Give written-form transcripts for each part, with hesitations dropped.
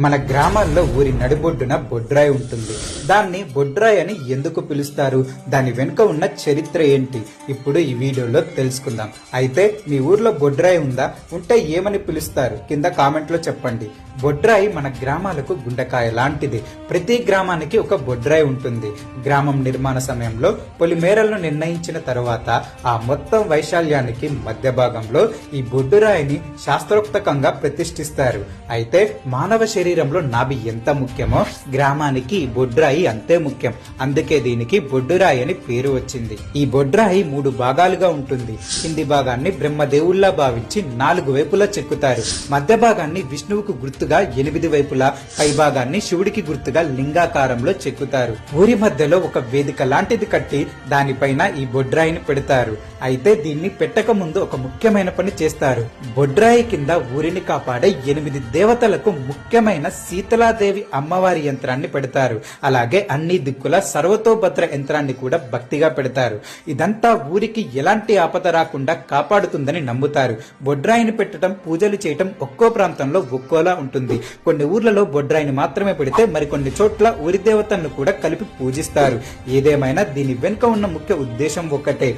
మన గ్రామాల్లో ఊరి నడిబొడ్డున బొడ్రాయి ఉంటుంది. దాన్ని బొడ్రాయి అని ఎందుకు పిలుస్తారు, దాని వెనుక ఉన్న చరిత్ర ఏంటి, ఇప్పుడు ఈ వీడియోలో తెలుసుకుందాం. అయితే మీ ఊర్లో బొడ్రాయి ఉందా, ఉంటే ఏమని పిలుస్తారు కింద కామెంట్ లో చెప్పండి. బొడ్రాయి మన గ్రామాలకు గుండెకాయ లాంటిది. ప్రతి గ్రామానికి ఒక బొడ్రాయి ఉంటుంది. గ్రామం నిర్మాణ సమయంలో పొలిమేరలను నిర్ణయించిన తర్వాత ఆ మొత్తం వైశాల్యానికి మధ్య భాగంలో ఈ బొడ్డురాయిని శాస్త్రోక్తకంగా ప్రతిష్ఠిస్తారు. అయితే మానవ శరీరంలో నాభి ఎంత ముఖ్యమో గ్రామానికి ఈ బొడ్రాయి అంతే ముఖ్యం. అందుకే దీనికి బొడ్డురాయి అని పేరు వచ్చింది. ఈ బొడ్రాయి 3 భాగాలుగా ఉంటుంది. కింది భాగాన్ని బ్రహ్మదేవుల్లా భావించి 4 వైపులా చెక్కుతారు. మధ్య భాగాన్ని విష్ణువుకు గుర్తుగా 8 వైపులా, పై భాగాన్ని శివుడికి గుర్తుగా లింగాకారంలో చెక్కుతారు. ఊరి మధ్యలో ఒక వేదిక లాంటిది కట్టి దానిపైన ఈ బొడ్రాయిని పెడతారు. అయితే దీన్ని పెట్టక ముందు ఒక ముఖ్యమైన పని చేస్తారు. బొడ్రాయి కింద ఊరిని కాపాడే 8 దేవతలకు ముఖ్యమైన శీతలాదేవి అమ్మవారి యంత్రాన్ని పెడతారు. అలాగే అన్ని దిక్కుల సర్వతోభద్ర యంత్రాన్ని కూడా భక్తిగా పెడతారు. ఇదంతా ఊరికి ఎలాంటి ఆపద రాకుండా కాపాడుతుందని నమ్ముతారు. బొడ్రాయిని పెట్టడం, పూజలు చేయటం ఒక్కో ప్రాంతంలో ఒక్కోలా ఉంటుంది. కొన్ని ఊర్లలో బొడ్రాయిని మాత్రమే పెడితే మరికొన్ని చోట్ల ఊరి దేవతలను కూడా కలిపి పూజిస్తారు. ఏదేమైనా దీని వెనుక ఉన్న ముఖ్య ఉద్దేశం ఒక్కటే,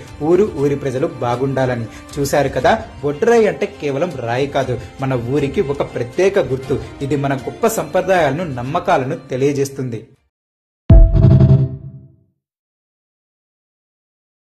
ఊరి ప్రజలు బాగుండాలని. చూశారు కదా, బొడ్రాయి అంటే కేవలం రాయి కాదు, మన ఊరికి ఒక ప్రత్యేక గుర్తు. ఇది మన గొప్ప సంప్రదాయాలను, నమ్మకాలను తెలియజేస్తుంది.